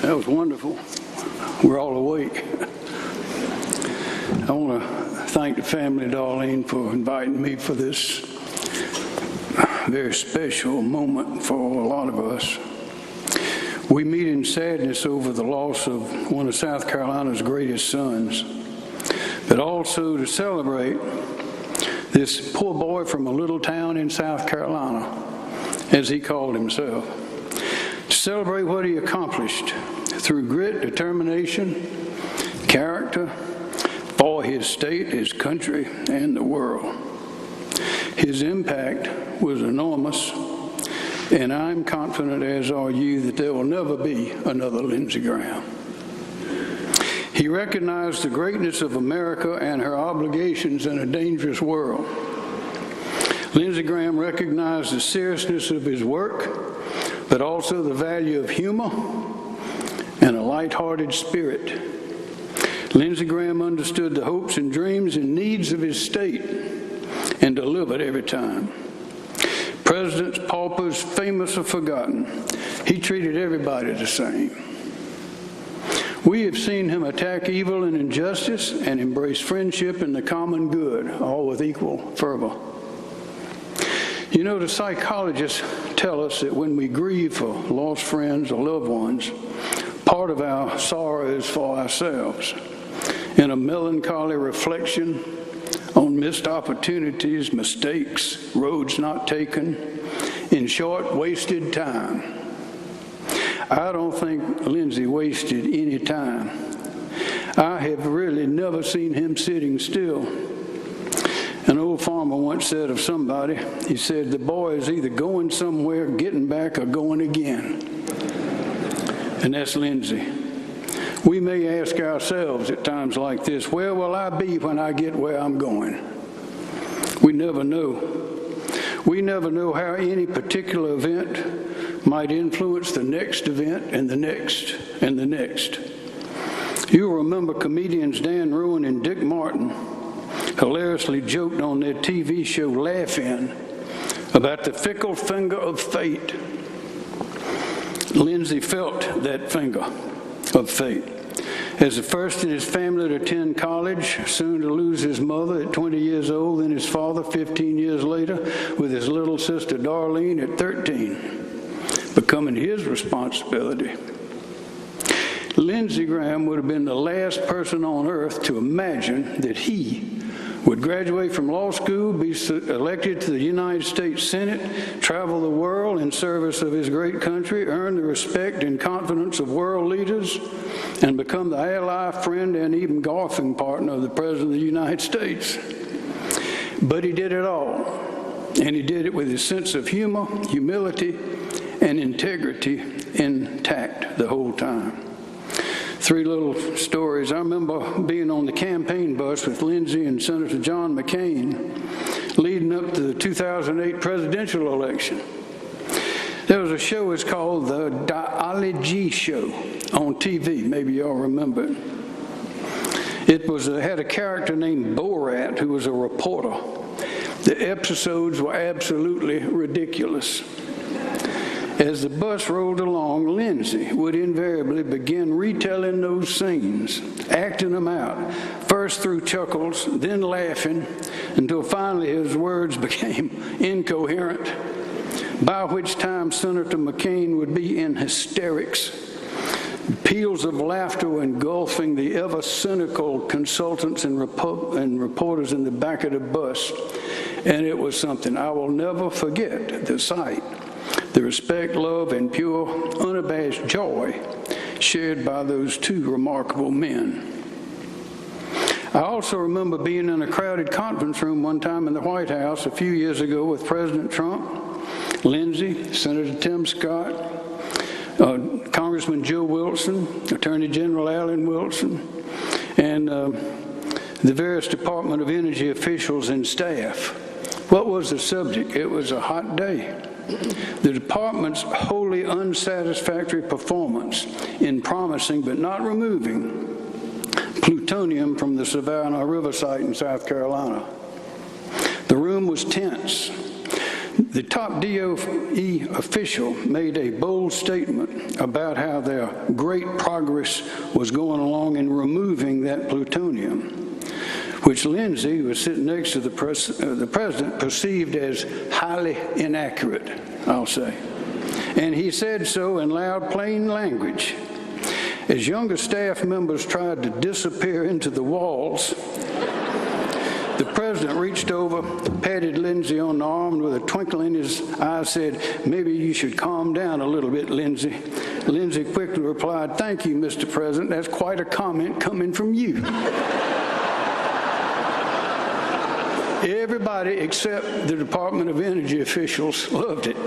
That was wonderful. We're all awake. I want to thank the family of Darlene for inviting me for this very special moment for a lot of us. We meet in sadness over the loss of one of South Carolina's greatest sons, but also to celebrate this poor boy from a little town in South Carolina, as he called himself, to celebrate what he accomplished through grit, determination, character for his state, his country, and the world. His impact was enormous, and I'm confident, as are you, that there will never be another Lindsey Graham. He recognized the greatness of America and her obligations in a dangerous world. Lindsey Graham recognized the seriousness of his work, but also the value of humor and a lighthearted spirit. Lindsey Graham understood the hopes and dreams and needs of his state and delivered every time. Presidents, paupers, famous or forgotten, he treated everybody the same. We have seen him attack evil and injustice and embrace friendship and the common good, all with equal fervor. You know, the psychologists tell us that when we grieve for lost friends or loved ones, part of our sorrow is for ourselves, in a melancholy reflection on missed opportunities, mistakes, roads not taken, in short, wasted time. I don't think Lindsey wasted any time. I have really never seen him sitting still. An old farmer once said of somebody, he said, the boy is either going somewhere, getting back, or going again. And that's Lindsey. We may ask ourselves at times like this, where will I be when I get where I'm going? We never know. We never know how any particular event might influence the next event and the next and the next. You'll remember comedians Dan Rowan and Dick Martin hilariously joked on their TV show Laugh-In about the fickle finger of fate. Lindsey felt that finger of fate. As the first in his family to attend college, soon to lose his mother at 20 years old, then his father 15 years later, with his little sister Darlene at 13, becoming his responsibility. Lindsey Graham would have been the last person on earth to imagine that he would graduate from law school, be elected to the United States Senate, travel the world in service of his great country, earn the respect and confidence of world leaders, and become the ally, friend, and even golfing partner of the President of the United States. But he did it all, and he did it with his sense of humor, humility, and integrity intact the whole time. Three little stories. I remember being on the campaign bus with Lindsey and Senator John McCain leading up to the 2008 presidential election. There was a show, it's called the Ali G Show on TV. Maybe y'all remember it. It had a character named Borat who was a reporter. The episodes were absolutely ridiculous. As the bus rolled along, Lindsey would invariably begin retelling those scenes, acting them out, first through chuckles, then laughing, until finally his words became incoherent, by which time Senator McCain would be in hysterics. Peals of laughter were engulfing the ever-cynical consultants and reporters in the back of the bus, and it was something I will never forget, the sight. The respect, love, and pure, unabashed joy shared by those two remarkable men. I also remember being in a crowded conference room one time in the White House a few years ago with President Trump, Lindsey, Senator Tim Scott, Congressman Joe Wilson, Attorney General Alan Wilson, and the various Department of Energy officials and staff. What was the subject? It was a hot day. The department's wholly unsatisfactory performance in promising but not removing plutonium from the Savannah River site in South Carolina. The room was tense. The top DOE official made a bold statement about how their great progress was going along in removing that plutonium, which Lindsey, who was sitting next to the president, perceived as highly inaccurate, I'll say. And he said so in loud, plain language. As younger staff members tried to disappear into the walls, the president reached over, patted Lindsey on the arm, and with a twinkle in his eye said, "Maybe you should calm down a little bit, Lindsey." Lindsey quickly replied, "Thank you, Mr. President. That's quite a comment coming from you." Everybody except the Department of Energy officials loved it.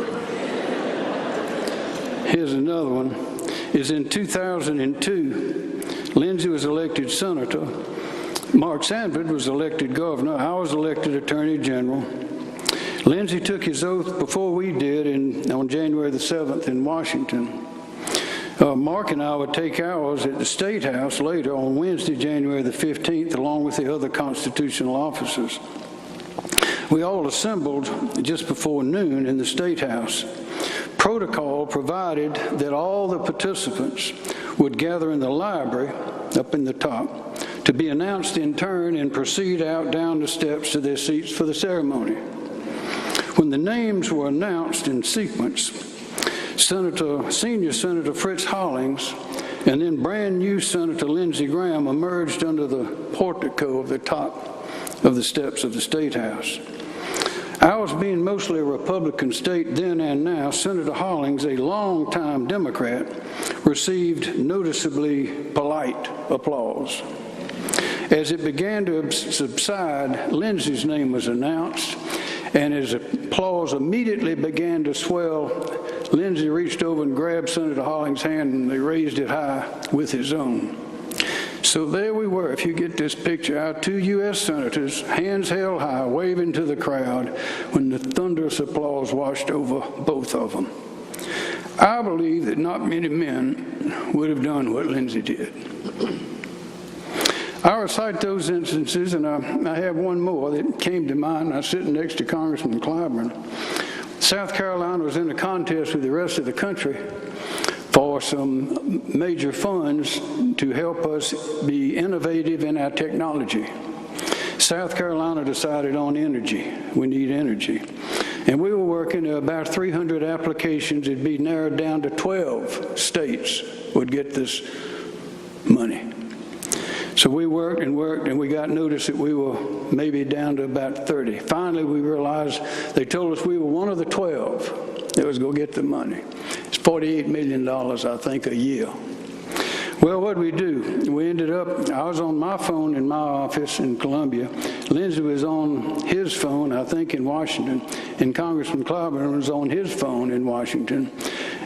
Here's another one. Is in 2002, Lindsey was elected senator. Mark Sanford was elected governor. I was elected attorney general. Lindsey took his oath before we did on January the 7th in Washington. Mark and I would take ours at the State House later on Wednesday, January the 15th, along with the other constitutional officers. We all assembled just before noon in the State House. Protocol provided that all the participants would gather in the library up in the top to be announced in turn and proceed out down the steps to their seats for the ceremony. When the names were announced in sequence, Senior Senator Fritz Hollings and then brand new Senator Lindsey Graham emerged under the portico of the top of the steps of the State House. Ours being mostly a Republican state then and now, Senator Hollings, a longtime Democrat, received noticeably polite applause. As it began to subside, Lindsey's name was announced, and as applause immediately began to swell, Lindsey reached over and grabbed Senator Hollings' hand, and they raised it high with his own. So there we were, if you get this picture, our two U.S. senators, hands held high, waving to the crowd when the thunderous applause washed over both of them. I believe that not many men would have done what Lindsey did. I recite those instances, and I have one more that came to mind. I was sitting next to Congressman Clyburn. South Carolina was in a contest with the rest of the country for some major funds to help us be innovative in our technology. South Carolina decided on energy. We need energy. And we were working at about 300 applications. It'd be narrowed down to 12 states would get this money. So we worked, and we got notice that we were maybe down to about 30. Finally, we realized they told us we were one of the 12 that was going to get the money. It's $48 million, I think, a year. Well, what did we do? We ended up, I was on my phone in my office in Columbia. Lindsey was on his phone, I think, in Washington, and Congressman Clyburn was on his phone in Washington.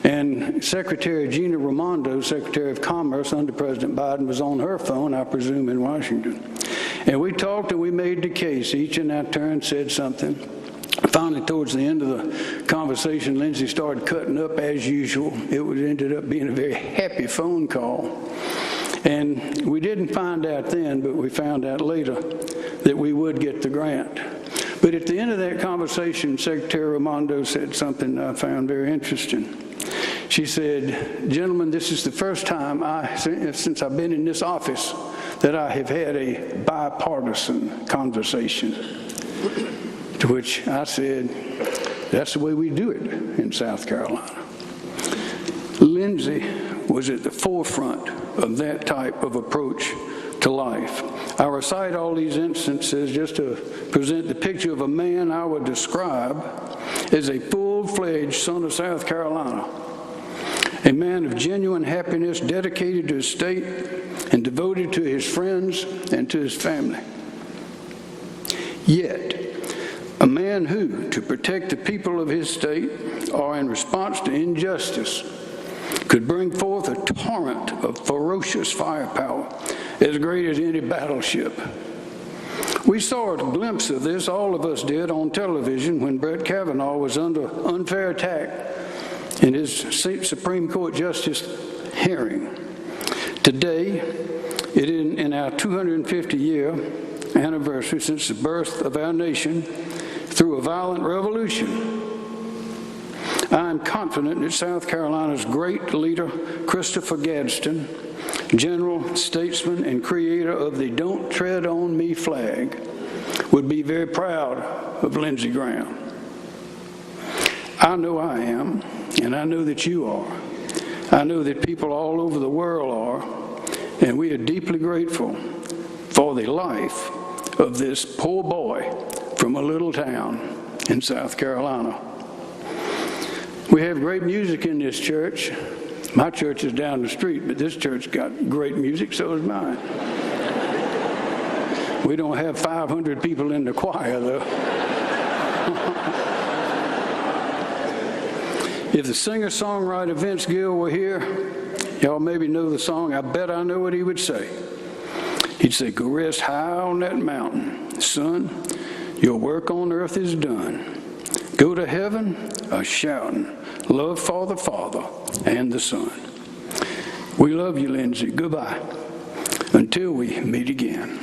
And Secretary Gina Raimondo, Secretary of Commerce under President Biden, was on her phone, I presume, in Washington. And we talked and we made the case. Each in our turn said something. Finally, towards the end of the conversation, Lindsey started cutting up as usual. It ended up being a very happy phone call. And we didn't find out then, but we found out later that we would get the grant. But at the end of that conversation, Secretary Raimondo said something I found very interesting. She said, "Gentlemen, this is the first time since I've been in this office that I have had a bipartisan conversation." To which I said, "That's the way we do it in South Carolina." Lindsey was at the forefront of that type of approach to life. I recite all these instances just to present the picture of a man I would describe as a full-fledged son of South Carolina, a man of genuine happiness, dedicated to his state and devoted to his friends and to his family. Yet, a man who, to protect the people of his state or in response to injustice, could bring forth a torrent of ferocious firepower as great as any battleship. We saw a glimpse of this, all of us did, on television when Brett Kavanaugh was under unfair attack in his Supreme Court Justice hearing. Today, in our 250-year anniversary since the birth of our nation, through a violent revolution, I am confident that South Carolina's great leader, Christopher Gadsden, general, statesman, and creator of the Don't Tread on Me flag, would be very proud of Lindsey Graham. I know I am, and I know that you are. I know that people all over the world are, and we are deeply grateful for the life of this poor boy from a little town in South Carolina. We have great music in this church. My church is down the street, but this church got great music, so is mine. We don't have 500 people in the choir, though. If the singer-songwriter Vince Gill were here, y'all maybe know the song. I bet I know what he would say. He'd say, "Go rest high on that mountain, son. Your work on earth is done. Go to heaven a-shouting, love for the Father and the Son." We love you, Lindsey. Goodbye. Until we meet again.